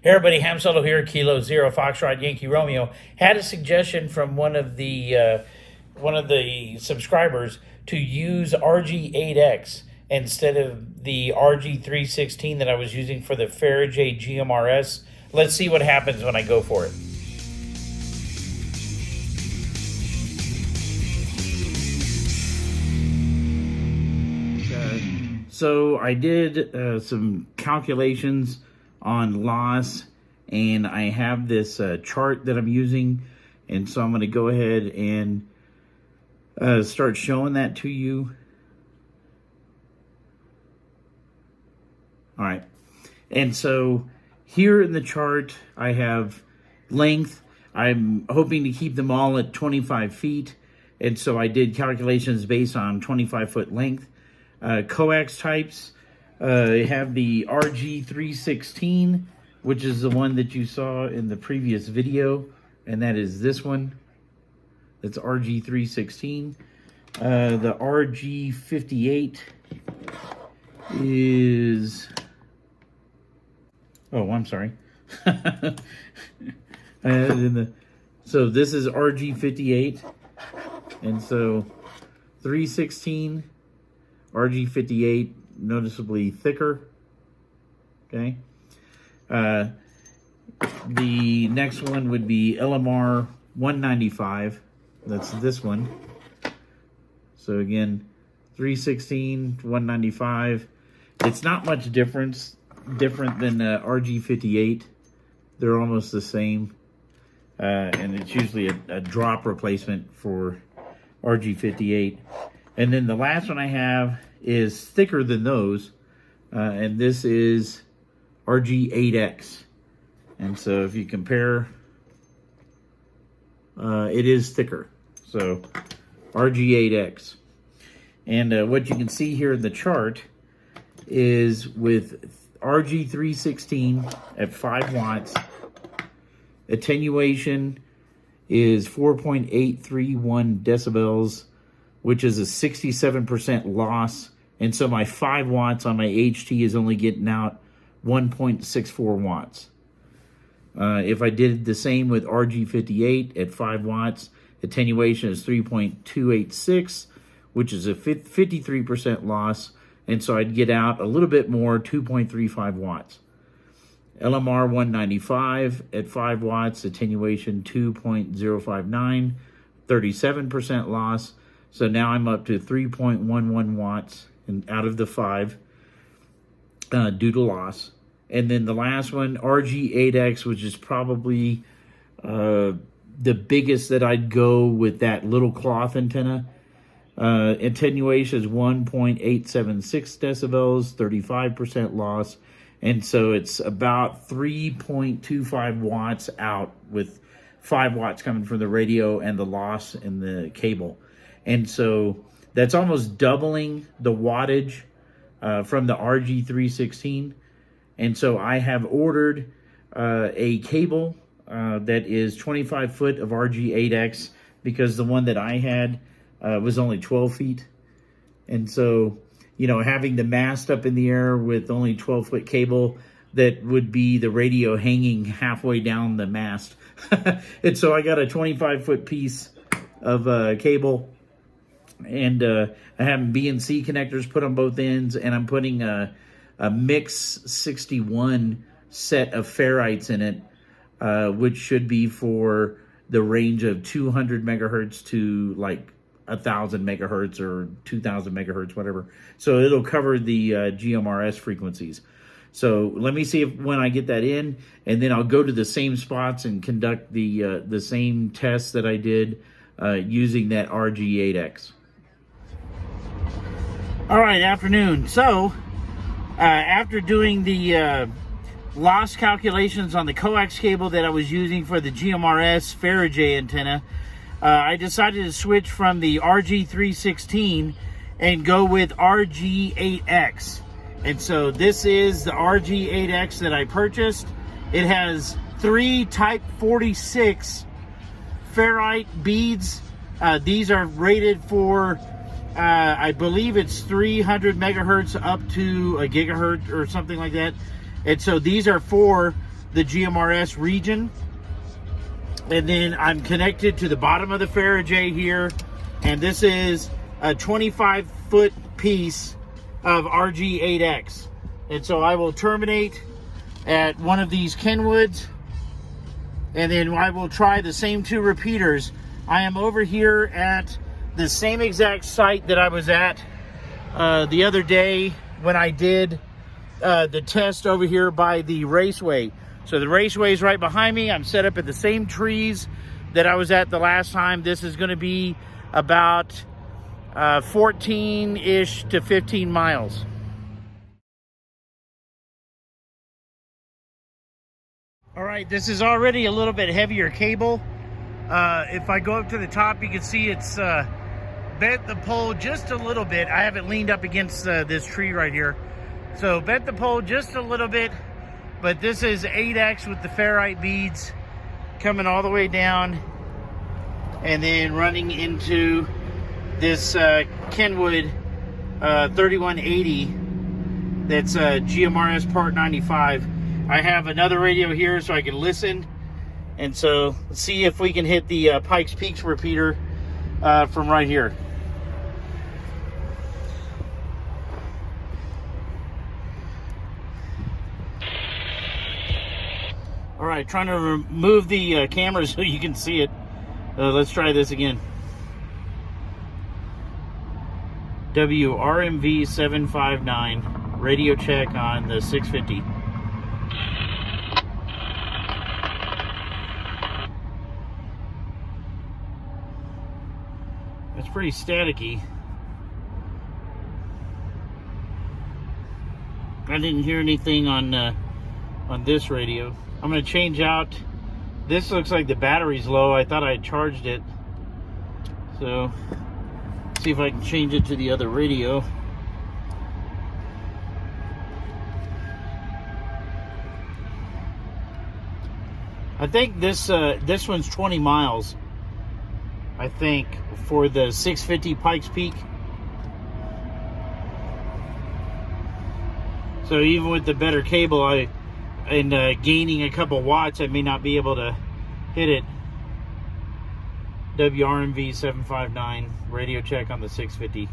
Hey everybody, Ham Solo here, Kilo Zero Foxtrot Yankee Romeo. Had a suggestion from one of the subscribers to use RG-8X instead of the RG-316 that I was using for the Fara-J GMRS. Let's see what happens when I go for it. So I did some calculations on loss, and I have this chart that I'm using, and so I'm going to go ahead and start showing that to you. All right, and so here in the chart I have length. I'm hoping to keep them all at 25 feet, and so I did calculations based on 25-foot length. Coax types, I have the RG-316, which is the one that you saw in the previous video, and that is this one. That's RG-316. The RG-58 is... Oh, I'm sorry. So this is RG-58, and so 316, RG-58, noticeably thicker. Okay. The next one would be LMR 195. That's this one. So again, 316, 195. It's not much different than RG-58. They're almost the same. And it's usually a drop replacement for RG-58. And then the last one I have is thicker than those, and this is RG-8X. And so if you compare, it is thicker. So RG-8X. And what you can see here in the chart is with RG-316 at 5 watts, attenuation is 4.831 decibels, which is a 67% loss. And so my 5 watts on my HT is only getting out 1.64 watts. If I did the same with RG-58 at 5 watts, attenuation is 3.286, which is a 53% loss. And so I'd get out a little bit more, 2.35 watts. LMR 195 at 5 watts, attenuation 2.059, 37% loss. So now I'm up to 3.11 watts out of the 5 due to loss. And then the last one, RG-8X, which is probably the biggest that I'd go with that little cloth antenna. Attenuation is 1.876 decibels, 35% loss. And so it's about 3.25 watts out, with 5 watts coming from the radio and the loss in the cable. And so that's almost doubling the wattage from the RG-316. And so I have ordered a cable that is 25 foot of RG-8X, because the one that I had was only 12 feet. And so, you know, having the mast up in the air with only 12-foot cable, that would be the radio hanging halfway down the mast. And so I got a 25-foot piece of cable. And I have BNC connectors put on both ends, and I'm putting a Mix 61 set of ferrites in it, which should be for the range of 200 megahertz to like 1,000 megahertz or 2,000 megahertz, whatever. So it'll cover the GMRS frequencies. So let me see when I get that in, and then I'll go to the same spots and conduct the same tests that I did using that RG-8X. All right, afternoon. So after doing the loss calculations on the coax cable that I was using for the GMRS Fara-J antenna, I decided to switch from the RG-316 and go with RG-8X. And so this is the RG-8X that I purchased. It has 3 Type 46 ferrite beads. These are rated for I believe it's 300 megahertz up to a gigahertz or something like that. And so these are for the GMRS region. And then I'm connected to the bottom of the Fara-J here, and this is a 25-foot piece of RG-8X. And so I will terminate at one of these Kenwoods, and then I will try the same 2 repeaters. I am over here at the same exact site that I was at the other day when I did the test over here by the raceway. So the raceway is right behind me. I'm set up at the same trees that I was at the last time. This is going to be about 14-ish to 15 miles. All right, this is already a little bit heavier cable. If I go up to the top, you can see it's bent the pole just a little bit. I have it leaned up against this tree right here. So bent the pole just a little bit. But this is 8X with the ferrite beads coming all the way down and then running into this Kenwood 3180 that's GMRS part 95. I have another radio here so I can listen, and so let's see if we can hit the Pikes Peaks repeater from right here. All right, trying to remove the camera so you can see it. Let's try this again. WRMV 759, radio check on the 650. It's pretty staticky. I didn't hear anything on this radio. I'm going to change out. This looks like the battery's low. I thought I had charged it. So, see if I can change it to the other radio. I think this one's 20 miles. I think for the 650 Pikes Peak. So even with the better cable, and gaining a couple watts, I may not be able to hit it. WRMV 759, radio check on the 650.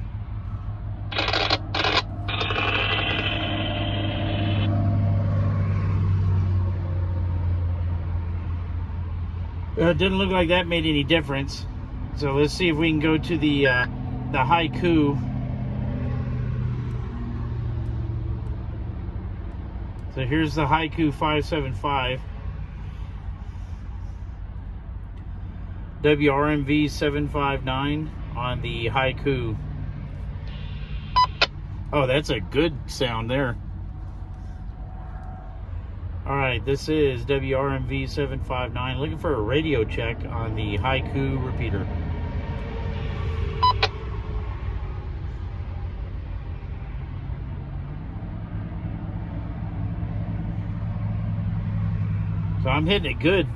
It didn't look like that made any difference. So let's see if we can go to the Haiku. So here's the Haiku 575. WRMV 759 on the Haiku. Oh, that's a good sound there. Alright, this is WRMV 759. Looking for a radio check on the Haiku repeater. So I'm hitting it good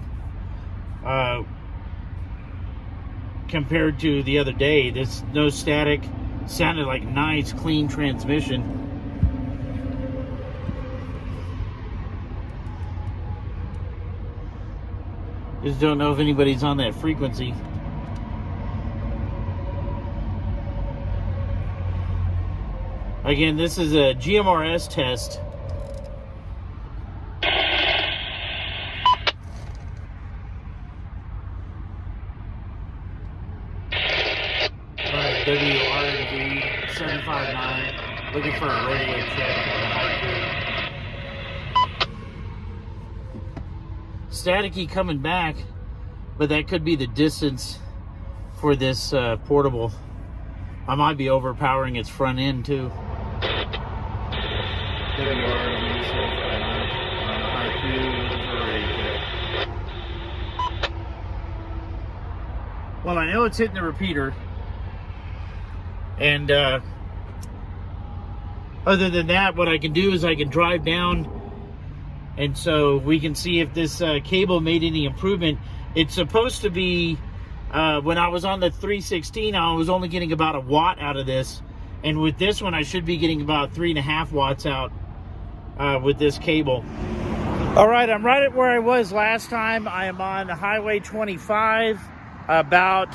compared to the other day. There's no static. Sounded like nice, clean transmission. Just don't know if anybody's on that frequency. Again, this is a GMRS test. WRMV 759, looking for a radio check on the Haiku. Staticky coming back, but that could be the distance for this portable. I might be overpowering its front end too. WRMV 759 on the Haiku, looking for a radio check. Well, I know it's hitting the repeater. And other than that, what I can do is I can drive down, and so we can see if this cable made any improvement. It's supposed to be, when I was on the 316, I was only getting about a watt out of this. And with this one, I should be getting about 3.5 watts out with this cable. All right, I'm right at where I was last time. I am on Highway 25, about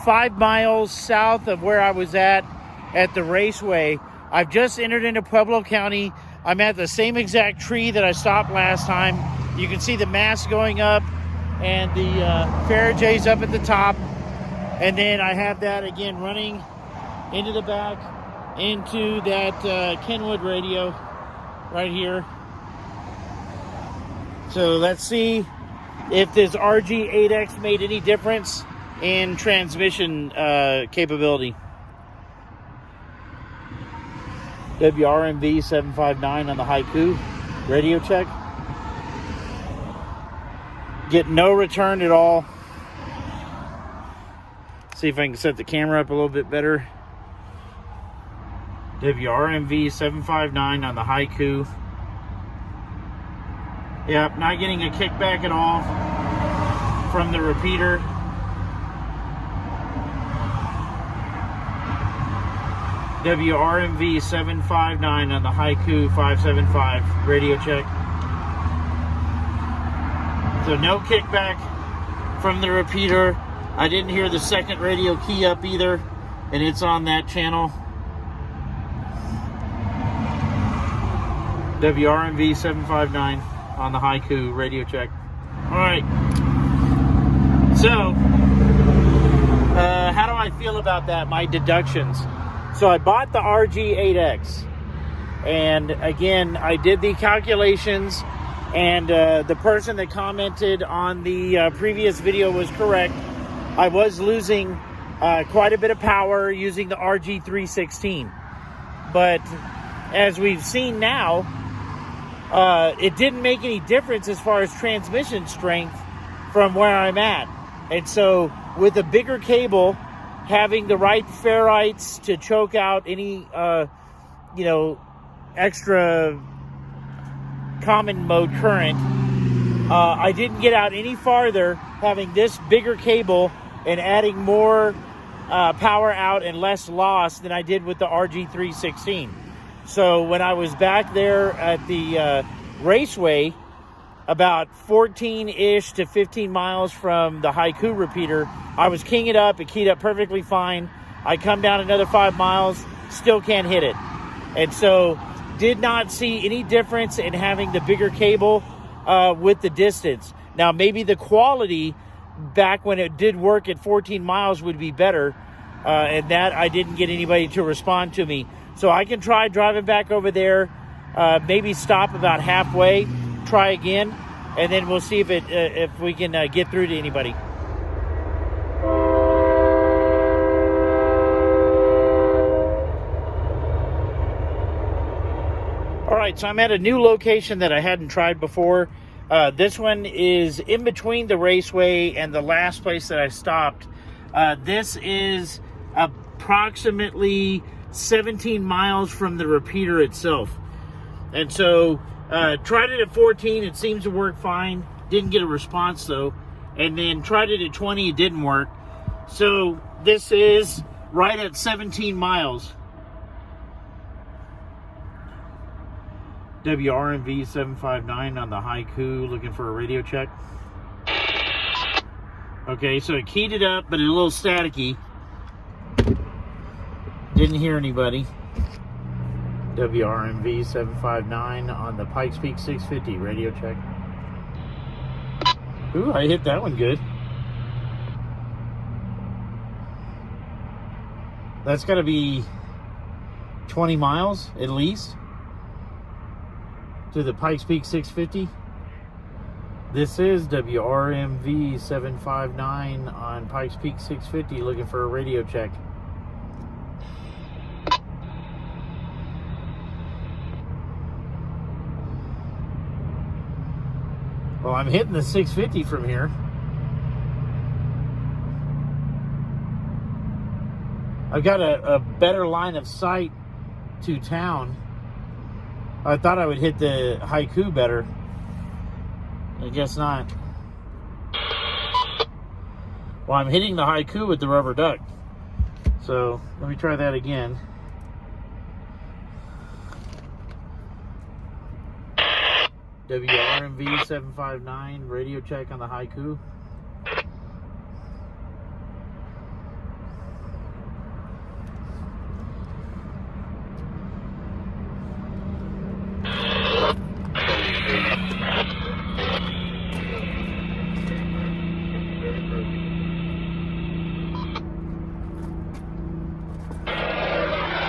5 miles south of where I was at the raceway. I've just entered into Pueblo County. I'm at the same exact tree that I stopped last time. You can see the mast going up and the Fara-J's up at the top. And then I have that again running into the back, into that Kenwood radio right here. So let's see if this RG-8X made any difference in transmission capability. WRMV 759 on the Haiku radio check. Get no return at all. See if I can set the camera up a little bit better. WRMV 759 on the Haiku. Yep, not getting a kickback at all from the repeater. WRMV 759 on the Haiku 575 radio check. So no kickback from the repeater. I didn't hear the second radio key up either, and it's on that channel. WRMV 759 on the Haiku radio check. All right. So, how do I feel about that? My deductions. So I bought the RG-8X, and again, I did the calculations, and the person that commented on the previous video was correct. I was losing quite a bit of power using the RG-316, but as we've seen now, it didn't make any difference as far as transmission strength from where I'm at. And so with a bigger cable, having the right ferrites to choke out any, extra common mode current, I didn't get out any farther having this bigger cable and adding more power out and less loss than I did with the RG-316. So when I was back there at the raceway, about 14-ish to 15 miles from the Haiku repeater, I was keying it up. It keyed up perfectly fine. I come down another 5 miles, still can't hit it. And so did not see any difference in having the bigger cable with the distance. Now, maybe the quality back when it did work at 14 miles would be better, and that I didn't get anybody to respond to me. So I can try driving back over there, maybe stop about halfway, try again, and then we'll see if we can get through to anybody. All right, so I'm at a new location that I hadn't tried before. This one is in between the raceway and the last place that I stopped. This is approximately 17 miles from the repeater itself. And so tried it at 14, it seems to work fine. Didn't get a response though. And then tried it at 20, it didn't work. So this is right at 17 miles. WRMV 759 on the Haiku, looking for a radio check. Okay, so it keyed it up, but it's a little staticky. Didn't hear anybody. WRMV 759 on the Pikes Peak 650 radio check. Ooh, I hit that one good. That's got to be 20 miles at least to the Pikes Peak 650. This is WRMV 759 on Pikes Peak 650, looking for a radio check. Well, I'm hitting the 650 from here. I've got a better line of sight to town. I thought I would hit the Haiku better. I guess not. Well, I'm hitting the Haiku with the rubber duck. So let me try that again. WRMV 759, radio check on the Haiku.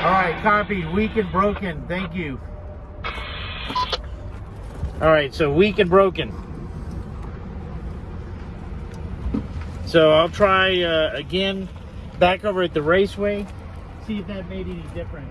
All right, copied. Weak and broken. Thank you. All right, so weak and broken. So I'll try again back over at the raceway, see if that made any difference.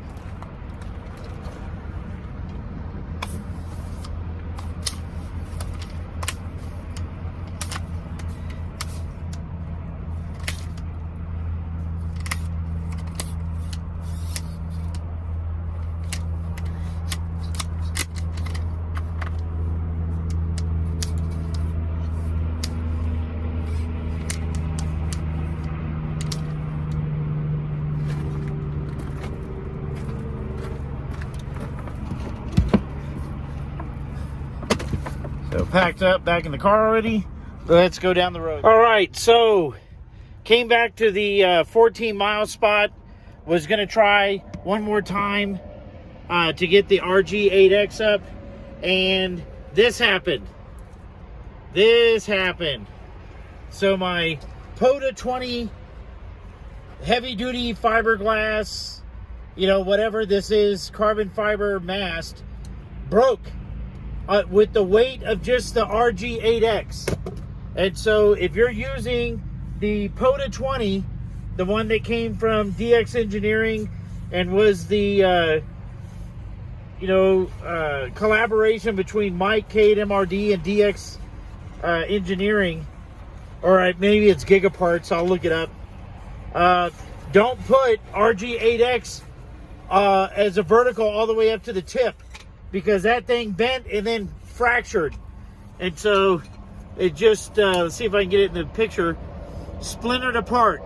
So packed up, back in the car already. Let's go down the road. All right, so came back to the 14-mile spot. Was gonna try one more time to get the RG-8X up, and this happened. This happened. So my POTA 20 heavy-duty fiberglass, you know, whatever this is, carbon fiber mast, broke. With the weight of just the RG-8X. And so if you're using the POTA 20, the one that came from DX Engineering and was the collaboration between Mike, Cade, MRD, and DX Engineering, or maybe it's Gigaparts, I'll look it up. Don't put RG-8X as a vertical all the way up to the tip, because that thing bent and then fractured. And so it just, let's see if I can get it in the picture, splintered apart.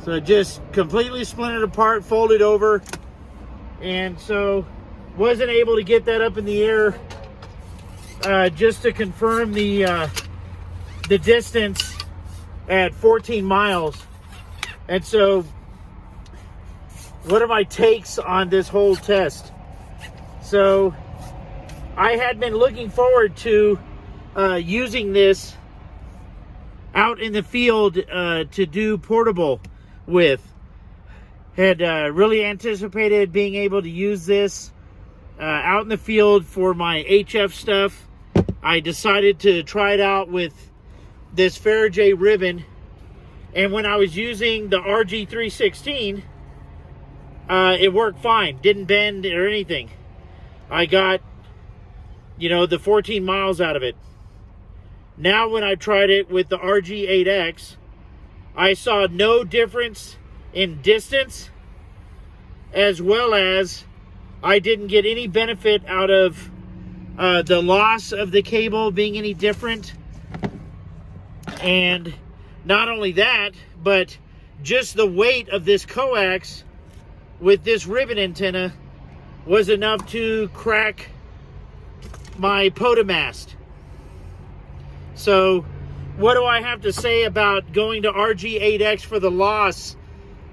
So it just completely splintered apart, folded over. And so wasn't able to get that up in the air just to confirm the distance at 14 miles. And so what are my takes on this whole test? So I had been looking forward to using this out in the field to do portable with. Had really anticipated being able to use this out in the field for my HF stuff. I decided to try it out with this Fara-J ribbon, and when I was using the RG-316, it worked fine, didn't bend or anything. I got, you know, the 14 miles out of it. Now when I tried it with the RG-8X, I saw no difference in distance, as well as I didn't get any benefit out of the loss of the cable being any different. And not only that, but just the weight of this coax with this ribbon antenna was enough to crack my POTA mast. So what do I have to say about going to RG-8X for the loss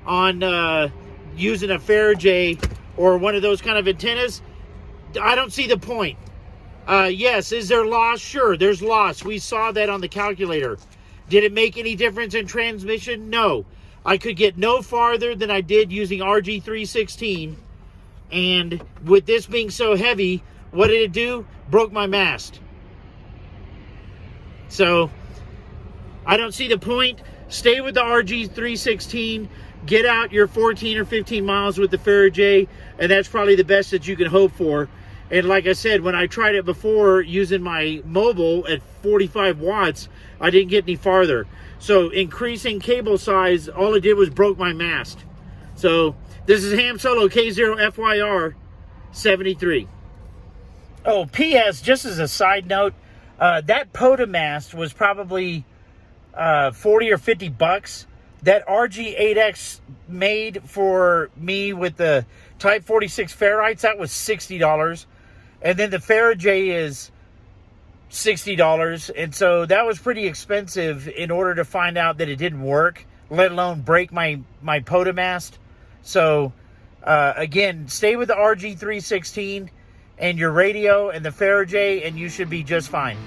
on using a Fara-J or one of those kind of antennas? I don't see the point. Yes, is there loss? Sure, there's loss. We saw that on the calculator. Did it make any difference in transmission? No. I could get no farther than I did using RG-316. And with this being so heavy, what did it do? Broke my mast. So I don't see the point. Stay with the RG-316. Get out your 14 or 15 miles with the Fara-J, and that's probably the best that you can hope for. And like I said, when I tried it before using my mobile at 45 watts, I didn't get any farther. So increasing cable size, all it did was broke my mast. So this is Ham Solo K0FYR 73. Oh, P.S. just as a side note, that POTA mast was probably 40 or 50 bucks. That RG-8X made for me with the Type 46 ferrites, that was $60. And then the Fara-J is $60. And so that was pretty expensive in order to find out that it didn't work, let alone break my potomast. So again, stay with the RG-316 and your radio and the Fara-J, and you should be just fine.